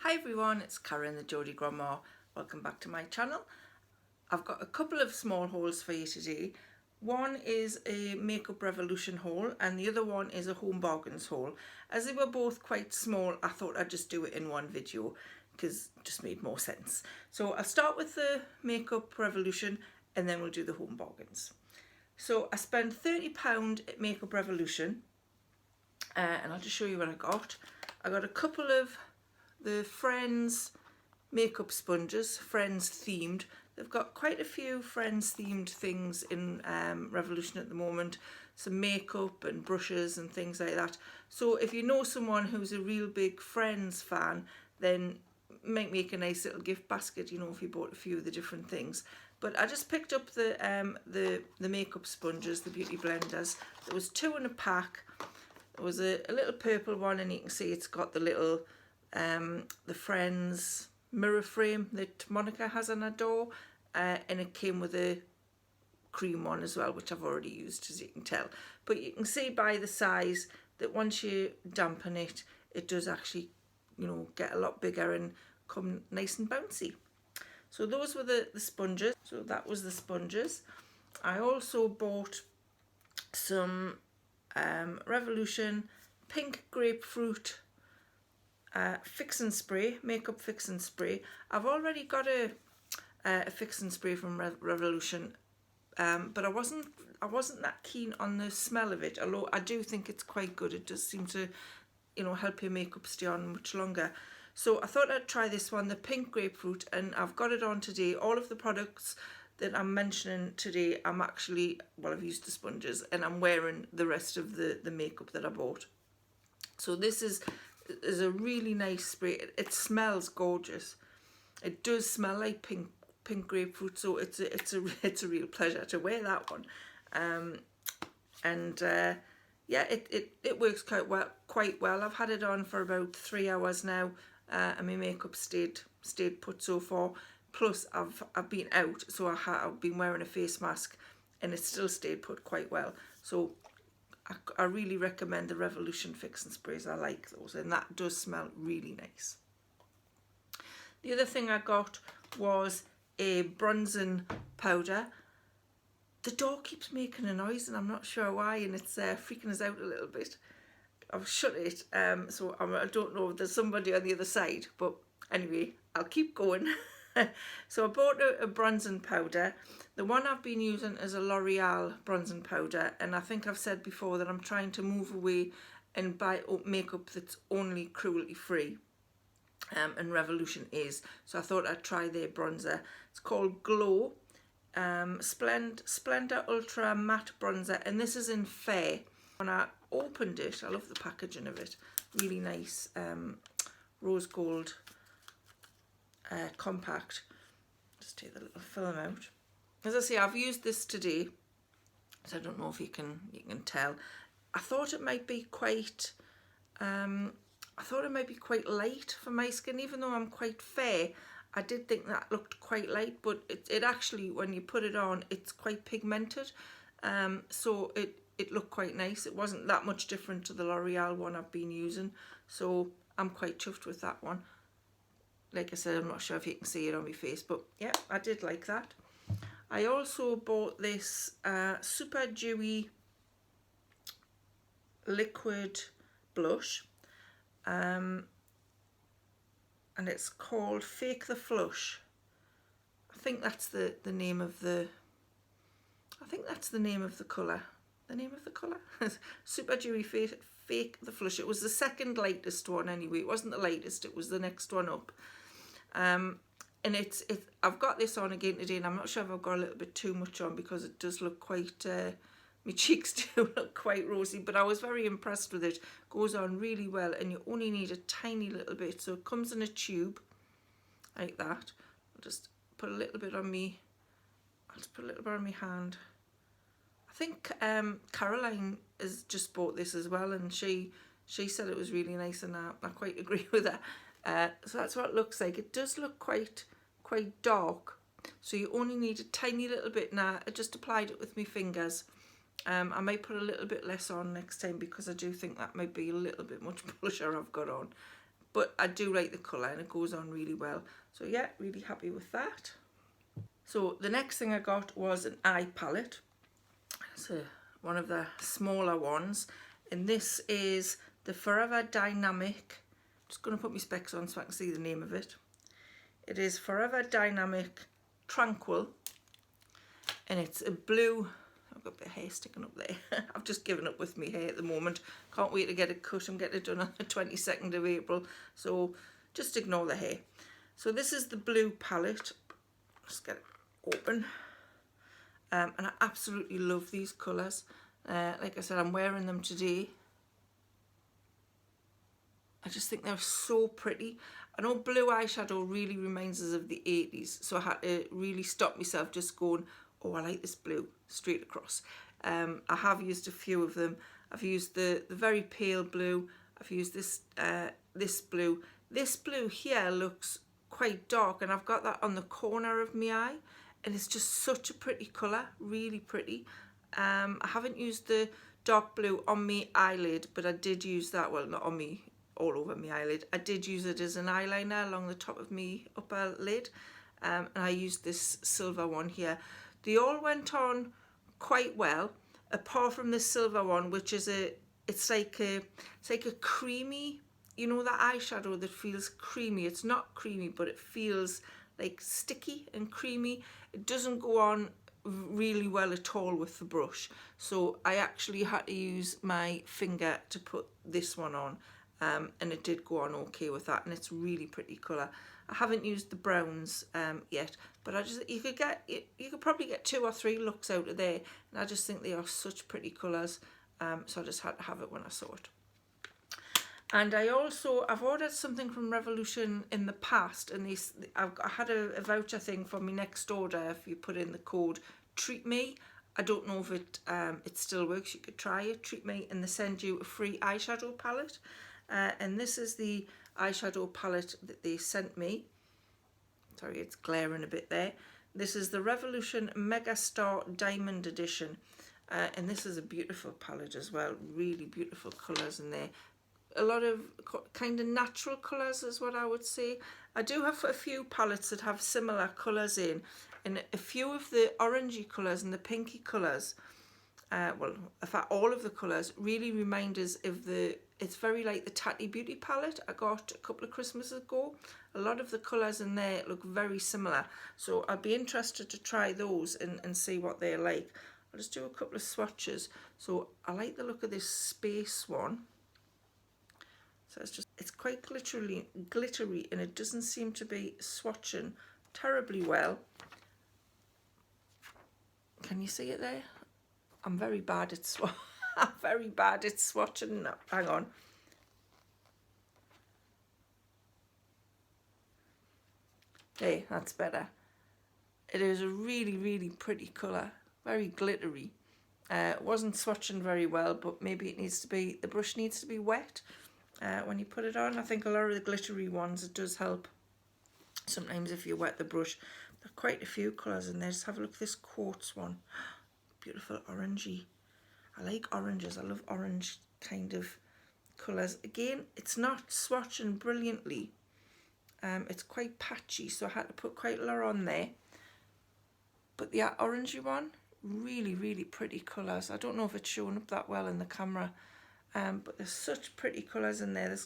Hi everyone, it's Karen the Geordie Grandma. Welcome back to my channel. I've got a couple of small hauls for you today. One is a Makeup Revolution haul and the other one is a Home Bargains haul. As they were both quite small, I thought I'd just do it in one video because it just made more sense. So I'll start with the Makeup Revolution and then we'll do the Home Bargains. So I spent £30 at Makeup Revolution and I'll just show you what I got. I got a couple of the Friends makeup sponges, Friends themed. They've got quite a few Friends themed things in Revolution at the moment, some makeup and brushes and things like that. So if you know someone who's a real big Friends fan, then might make a nice little gift basket, you know, if you bought a few of the different things. But I just picked up the makeup sponges, the beauty blenders. There was 2 in a pack. There was a little purple one, and you can see it's got the little the Friends mirror frame that Monica has on her door, and it came with a cream one as well, which I've already used, as you can tell. But you can see by the size that once you dampen it, it does actually, you know, get a lot bigger and come nice and bouncy. So those were the sponges. So that was the sponges. I also bought some Revolution pink grapefruit fix and spray, makeup fix and spray. I've already got a fix and spray from Revolution, but I wasn't that keen on the smell of it, although I do think it's quite good. It does seem to, you know, help your makeup stay on much longer. So I thought I'd try this one, the pink grapefruit, and I've got it on today. All of the products that I'm mentioning today, I'm actually, well, I've used the sponges and I'm wearing the rest of the makeup that I bought. So this is a really nice spray. It smells gorgeous. It does smell like pink grapefruit, so it's a real pleasure to wear that one. Yeah, it works quite well. I've had it on for about 3 hours now, and my makeup stayed put so far. Plus I've been out, so I've been wearing a face mask and it still stayed put quite well. So I really recommend the Revolution fix and sprays. I like those, and that does smell really nice. The other thing I got was a bronzing powder. The door keeps making a noise and I'm not sure why, and it's freaking us out a little bit. I've shut it, so I don't know if there's somebody on the other side, but anyway, I'll keep going. So I bought a bronzing powder. The one I've been using is a L'Oreal bronzing powder, and I think I've said before that I'm trying to move away and buy makeup that's only cruelty free, and Revolution is. So I thought I'd try their bronzer. It's called Glow Splendor Ultra Matte Bronzer, and this is in Fair. When I opened it, I love the packaging of it, really nice rose gold compact. Just take the little film out. As I say, I've used this today, so I don't know if you can tell. I thought it might be quite light for my skin, even though I'm quite fair. I did think that looked quite light, but it actually, when you put it on, it's quite pigmented. So it looked quite nice. It wasn't that much different to the L'Oreal one I've been using, so I'm quite chuffed with that one. Like I said, I'm not sure if you can see it on my face, but yeah, I did like that. I also bought this super dewy liquid blush, and it's called Fake the Flush. I think that's the name of the. I think that's the name of the colour. The name of the colour? Super dewy Fake the Flush. It was the second lightest one anyway. It wasn't the lightest. It was the next one up. And I've got this on again today, and I'm not sure if I've got a little bit too much on because it does look quite, my cheeks do look quite rosy, but I was very impressed with it. Goes on really well, and you only need a tiny little bit. So it comes in a tube like that. I'll just put a little bit on me. I'll just put a little bit on my hand. I think Caroline has just bought this as well, and she said it was really nice, and I quite agree with her. So that's what it looks like. It does look quite dark, so you only need a tiny little bit. Now I just applied it with my fingers. I might put a little bit less on next time because I do think that might be a little bit much blusher I've got on. but I do like the colour and it goes on really well. So yeah, really happy with that. So the next thing I got was an eye palette. It's one of the smaller ones, and this is the Forever Dynamic. I'm just going to put my specs on so I can see the name of it. It is Forever Dynamic Tranquil, and it's a blue. I've got a bit of hair sticking up there. I've just given up with my hair at the moment. Can't wait to get it cut. I'm getting it done on the 22nd of April, so just ignore the hair. So this is the blue palette. Just get it open. And I absolutely love these colours. Like I said, I'm wearing them today. I just think they're so pretty. I know blue eyeshadow really reminds us of the 80s, so I had to really stop myself just going, oh, I like this blue, straight across. I have used a few of them. I've used the very pale blue. I've used this this blue. This blue here looks quite dark, and I've got that on the corner of my eye, and it's just such a pretty colour, really pretty. I haven't used the dark blue on my eyelid, but I did use that, well, not on me, all over my eyelid. I did use it as an eyeliner along the top of my upper lid, and I used this silver one here. They all went on quite well, apart from this silver one, which is it's like a creamy, you know, that eyeshadow that feels creamy. It's not creamy, but it feels like sticky and creamy. It doesn't go on really well at all with the brush, so I actually had to use my finger to put this one on, and it did go on okay with that, and it's really pretty colour. I haven't used the browns yet, but you could probably get 2 or 3 looks out of there, and I just think they are such pretty colours, so I just had to have it when I saw it. And I've ordered something from Revolution in the past, and I had a voucher thing for my next order. If you put in the code Treat Me, I don't know if it still works. You could try it, Treat Me, and they send you a free eyeshadow palette. And this is the eyeshadow palette that they sent me. Sorry, it's glaring a bit there. This is the Revolution Megastar Diamond Edition, and this is a beautiful palette as well. Really beautiful colours in there. A lot of kind of natural colours is what I would say. I do have a few palettes that have similar colours in, and a few of the orangey colours and the pinky colours, well, in fact all of the colours really remind us of it's very like the Tatty Beauty palette I got a couple of Christmases ago. A lot of the colours in there look very similar, so I'd be interested to try those and see what they're like. I'll just do a couple of swatches. So I like the look of this space one. So it's quite glittery, and it doesn't seem to be swatching terribly well. Can you see it there? I'm very bad at I'm very bad at swatching. No, hang on. Hey, that's better. It is a really, really pretty colour, very glittery. It wasn't swatching very well, but maybe the brush needs to be wet when you put it on. I think a lot of the glittery ones, it does help sometimes if you wet the brush. There are quite a few colours in there. Just have a look at this quartz one. Beautiful orangey. I like oranges. I love orange kind of colours. Again, it's not swatching brilliantly. It's quite patchy, so I had to put quite a lot on there. But the orangey one, really, really pretty colours. I don't know if it's showing up that well in the camera, but there's such pretty colours in there.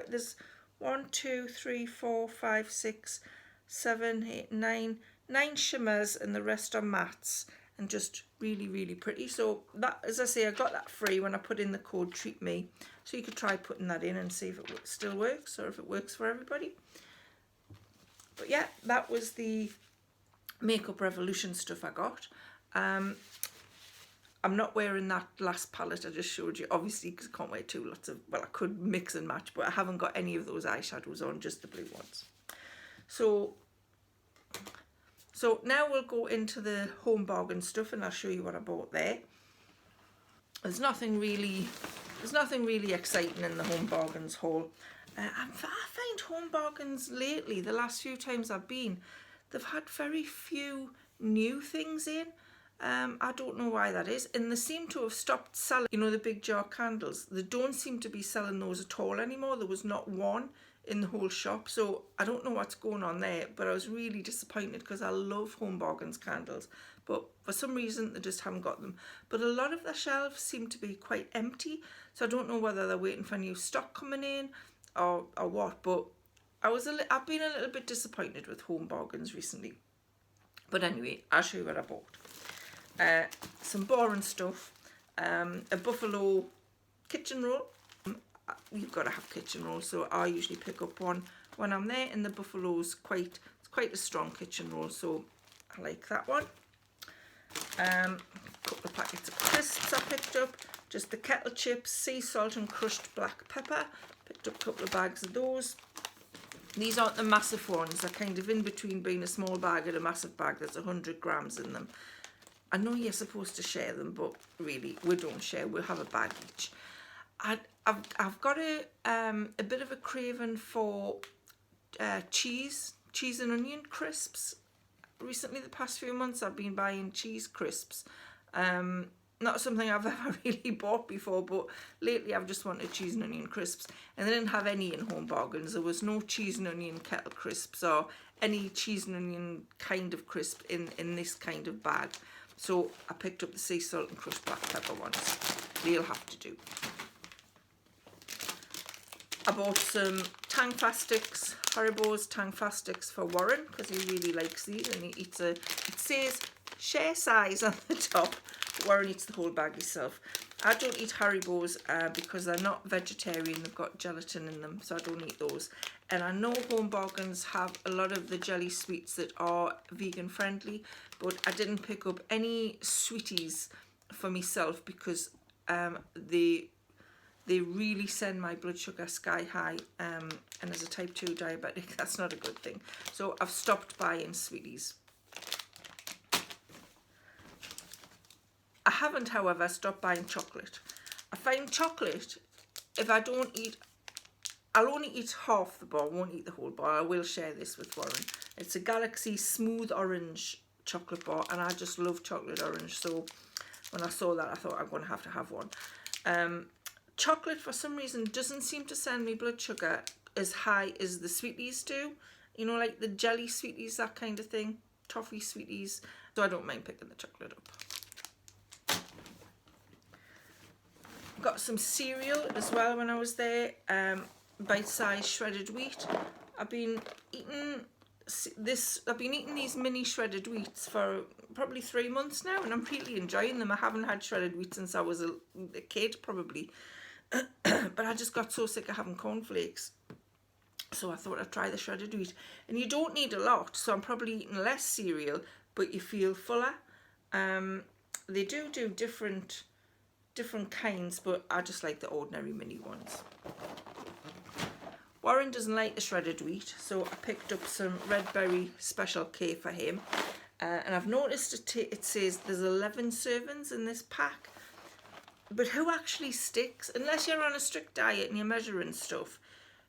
There's 1, 2, 3, 4, 5, 6, 7, 8, 9 shimmers, and the rest are mattes, and just really, really pretty. So that, as I say, I got that free when I put in the code Treat Me, so you could try putting that in and see if it still works, or if it works for everybody. But yeah, that was the Makeup Revolution stuff I got. I'm not wearing that last palette I just showed you, obviously, because I can't wear two lots of, well, I could mix and match, but I haven't got any of those eyeshadows on, just the blue ones. So now we'll go into the home bargain stuff, and I'll show you what I bought there. There's nothing really exciting in the home bargains haul. I find home bargains lately, the last few times I've been, they've had very few new things in. I don't know why that is, and they seem to have stopped selling, you know, the big jar candles. They don't seem to be selling those at all anymore. There was not one in the whole shop, so I don't know what's going on there, but I was really disappointed because I love Home Bargains candles, but for some reason they just haven't got them. But a lot of the shelves seem to be quite empty, so I don't know whether they're waiting for new stock coming in or what, but I've been a little bit disappointed with Home Bargains recently. But anyway, I'll show you what I bought. Some boring stuff, a buffalo kitchen roll. You've got to have kitchen rolls, so I usually pick up one when I'm there, and the buffalo's quite a strong kitchen roll, so I like that one. A couple of packets of crisps I picked up, just the kettle chips, sea salt and crushed black pepper. Picked up a couple of bags of those. These aren't the massive ones, they're kind of in between being a small bag and a massive bag. There's 100 grams in them. I know you're supposed to share them, but really we don't share, we'll have a bag each. I've got a bit of a craving for cheese and onion crisps. Recently, the past few months, I've been buying cheese crisps. Not something I've ever really bought before, but lately I've just wanted cheese and onion crisps, and they didn't have any in Home Bargains. There was no cheese and onion kettle crisps or any cheese and onion kind of crisp in this kind of bag. So I picked up the sea salt and crushed black pepper ones. They'll have to do. I bought some Tang Fast Sticks, Haribo's Tang Fast Sticks for Warren, because he really likes these, and he eats it says share size on the top, but Warren eats the whole bag himself. I don't eat Haribo's because they're not vegetarian, they've got gelatin in them, so I don't eat those. And I know Home Bargains have a lot of the jelly sweets that are vegan friendly, but I didn't pick up any sweeties for myself because they really send my blood sugar sky high, and as a type 2 diabetic, that's not a good thing. So I've stopped buying sweeties. I haven't, however, stopped buying chocolate. I find chocolate, if I don't eat, I'll only eat half the bar, I won't eat the whole bar. I will share this with Warren. It's a Galaxy Smooth Orange chocolate bar, and I just love chocolate orange, so when I saw that I thought I'm going to have one. Chocolate, for some reason, doesn't seem to send me blood sugar as high as the sweeties do. You know, like the jelly sweeties, that kind of thing. Toffee sweeties. So I don't mind picking the chocolate up. Got some cereal as well when I was there. Bite-sized shredded wheat. I've been eating these mini shredded wheats for probably 3 months now, and I'm really enjoying them. I haven't had shredded wheat since I was a kid, probably. But I just got so sick of having cornflakes, so I thought I'd try the shredded wheat. And you don't need a lot, so I'm probably eating less cereal, but you feel fuller. They do different kinds, but I just like the ordinary mini ones. Warren doesn't like the shredded wheat, so I picked up some Red Berry Special K for him. And I've noticed it says there's 11 servings in this pack. But who actually sticks, unless you're on a strict diet and you're measuring stuff,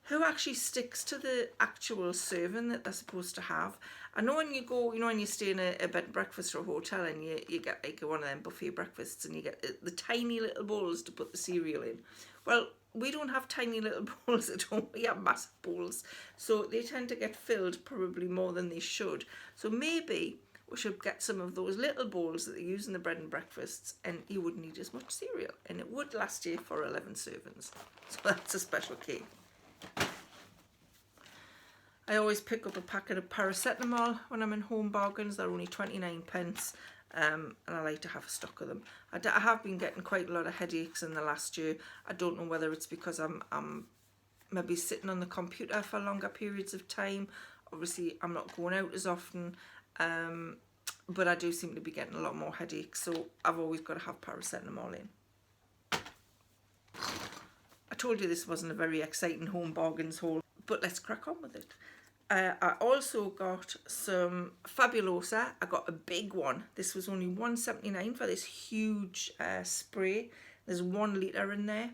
who actually sticks to the actual serving that they're supposed to have? I know when you go, you know, when you stay in a bed and breakfast or a hotel and you get like one of them buffet breakfasts and you get the tiny little bowls to put the cereal in. Well, we don't have tiny little bowls at home, we have massive bowls. So they tend to get filled probably more than they should. So maybe we should get some of those little bowls that they use in the bread and breakfasts, and you wouldn't need as much cereal, and it would last you for 11 servings. So that's a special cake. I always pick up a packet of paracetamol when I'm in Home Bargains. They're only 29 pence, and I like to have a stock of them. I have been getting quite a lot of headaches in the last year. I don't know whether it's because I'm maybe sitting on the computer for longer periods of time. Obviously, I'm not going out as often. But I do seem to be getting a lot more headaches, so I've always got to have paracetamol in. I told you this wasn't a very exciting Home Bargains haul, but let's crack on with it. I also got some Fabulosa. I got a big one. This was only $1.79 for this huge spray. There's 1 litre in there,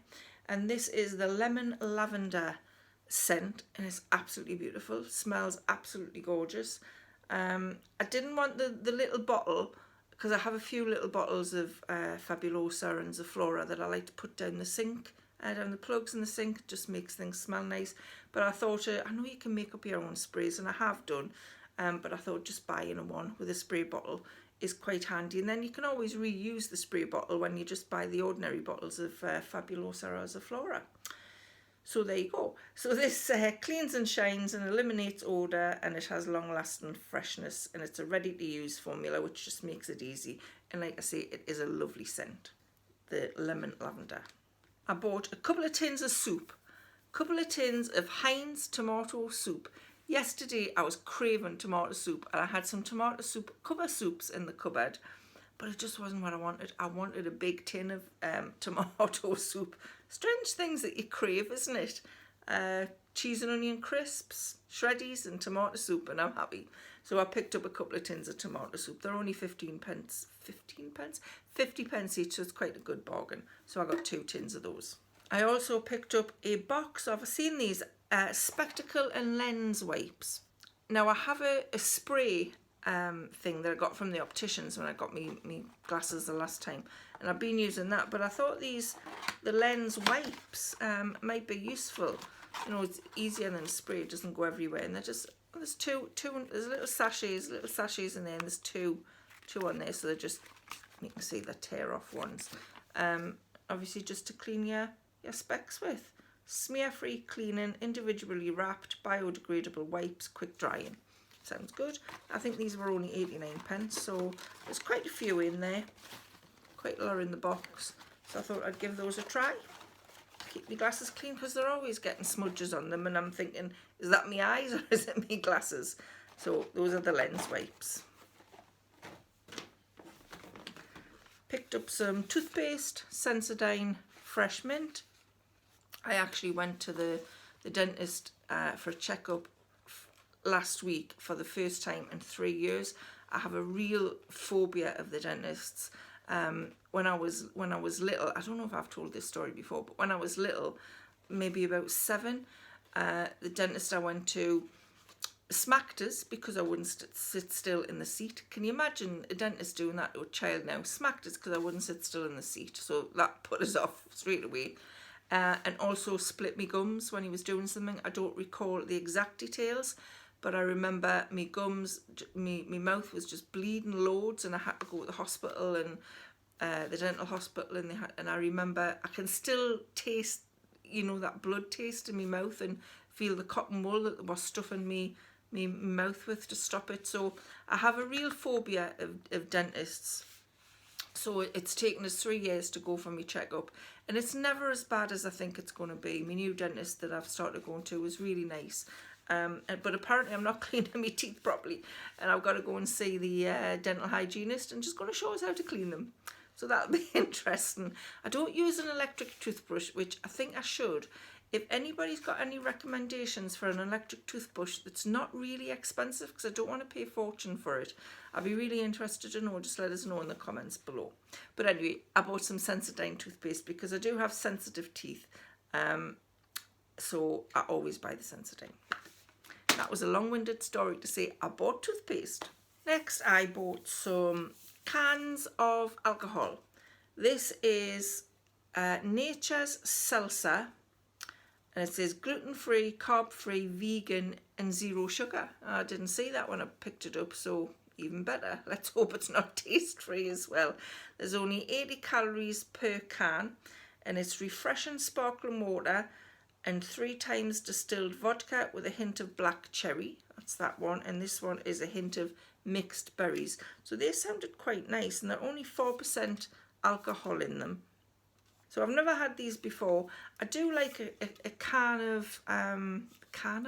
and this is the lemon lavender scent, and it's absolutely beautiful. Smells absolutely gorgeous. I didn't want the little bottle because I have a few little bottles of Fabulosa and Zaflora that I like to put down the sink, down the plugs in the sink. It just makes things smell nice. but I thought, I know you can make up your own sprays, and I have done, but I thought just buying one with a spray bottle is quite handy, and then you can always reuse the spray bottle when you just buy the ordinary bottles of Fabulosa or Flora. So there you go. So this cleans and shines and eliminates odour, and it has long-lasting freshness, and it's a ready-to-use formula, which just makes it easy. And like I say, it is a lovely scent, the lemon lavender. I bought a couple of tins of soup, a couple of tins of Heinz tomato soup. Yesterday I was craving tomato soup, and I had some tomato soup, cover soups in the cupboard, but it just wasn't what I wanted. I wanted a big tin of tomato soup. Strange things that you crave, isn't it? Cheese and onion crisps, shreddies and tomato soup, and I'm happy. So I picked up a couple of tins of tomato soup. They're only 15 pence, 50 pence each, so it's quite a good bargain. So I got 2 tins of those. I also picked up a box of, I've seen these, spectacle and lens wipes. Now I have a spray thing that I got from the opticians when I got me glasses the last time, and I've been using that, but I thought the lens wipes might be useful. You know, it's easier than spray, it doesn't go everywhere, and they're just, there's two, there's little sachets in there, and there's two on there, so they're just, you can see the tear off ones. Obviously just to clean your specs with. Smear free cleaning, individually wrapped, biodegradable wipes, quick drying. Sounds good. I think these were only 89 pence, so there's quite a few in there, quite a lot in the box, so I thought I'd give those a try. Keep my glasses clean, because they're always getting smudges on them, and I'm thinking, is that my eyes or is it my glasses? So those are the lens wipes. Picked up some toothpaste, Sensodyne Fresh Mint. I actually went to the dentist for a checkup last week for the first time in 3 years. I have a real phobia of the dentists. When I was little, I don't know if I've told this story before, but when I was little, maybe about 7, the dentist I went to smacked us because I wouldn't sit still in the seat. Can you imagine a dentist doing that to a child now? Smacked us because I wouldn't sit still in the seat. So that put us off straight away. And also split me gums when he was doing something. I don't recall the exact details, but I remember me gums, my mouth was just bleeding loads, and I had to go to the hospital, and the dental hospital, and I remember I can still taste, you know, that blood taste in my mouth, and feel the cotton wool that was stuffing me mouth with to stop it. So I have a real phobia of dentists. So it's taken us 3 years to go for my checkup, and it's never as bad as I think it's going to be. My new dentist that I've started going to is really nice, but apparently I'm not cleaning my teeth properly, and I've got to go and see the dental hygienist, and just going to show us how to clean them. So that'll be interesting. I don't use an electric toothbrush, which I think I should. If anybody's got any recommendations for an electric toothbrush that's not really expensive, because I don't want to pay a fortune for it, I'd be really interested to know. Just let us know in the comments below. But anyway, I bought some Sensodyne toothpaste because I do have sensitive teeth, so I always buy the Sensodyne. That was a long-winded story to say I bought toothpaste. Next, I bought some cans of alcohol. This is Nature's Seltzer, and it says gluten-free, carb-free, vegan and 0 sugar. I didn't see that when I picked it up, so even better. Let's hope it's not taste-free as well. There's only 80 calories per can, and it's refreshing sparkling water and 3 times distilled vodka with a hint of black cherry. That's that one. And this one is a hint of mixed berries. So they sounded quite nice, and they're only 4% alcohol in them. So I've never had these before. I do like a can of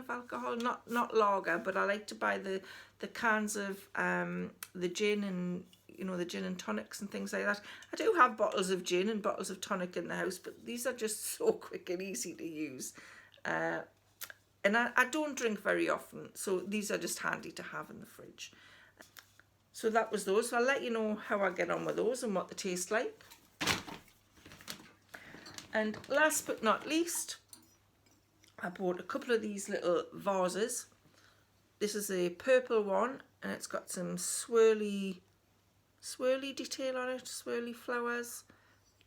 alcohol, not lager, but I like to buy the cans of the gin, and you know, the gin and tonics and things like that. I do have bottles of gin and bottles of tonic in the house, but these are just so quick and easy to use. And I don't drink very often, so these are just handy to have in the fridge. So that was those. So I'll let you know how I get on with those and what they taste like. And last but not least, I bought a couple of these little vases. This is a purple one, and it's got some swirly detail on it, swirly flowers.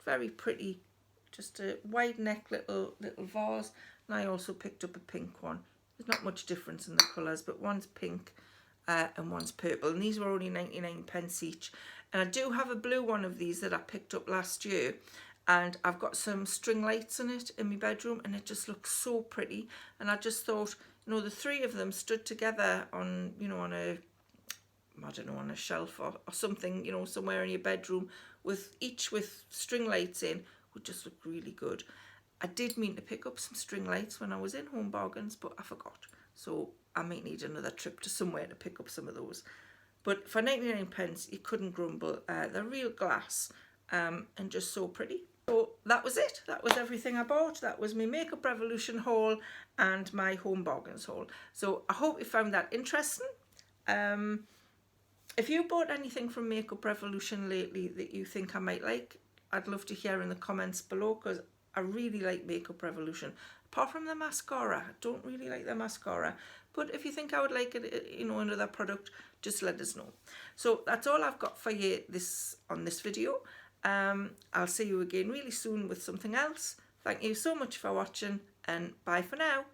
Very pretty. Just a wide neck little vase. and I also picked up a pink one. There's not much difference in the colours, but one's pink and one's purple, and these were only 99p each. And I do have a blue one of these that I picked up last year, and I've got some string lights in it in my bedroom, and it just looks so pretty. And I just thought, you know, the three of them stood together on, you know, on a, I don't know, on a shelf or something, you know, somewhere in your bedroom, with each with string lights in, would just look really good. I did mean to pick up some string lights when I was in Home Bargains, but I forgot. So I might need another trip to somewhere to pick up some of those. But for 99p, you couldn't grumble. They're real glass and just so pretty. So that was it. That was everything I bought. That was my Makeup Revolution haul and my Home Bargains haul. So I hope you found that interesting. If you bought anything from Makeup Revolution lately that you think I might like, I'd love to hear in the comments below, because I really like Makeup Revolution. Apart from the mascara, I don't really like the mascara. But if you think I would like it, you know, another product, just let us know. So that's all I've got for you on this video. I'll see you again really soon with something else. Thank you so much for watching, and bye for now.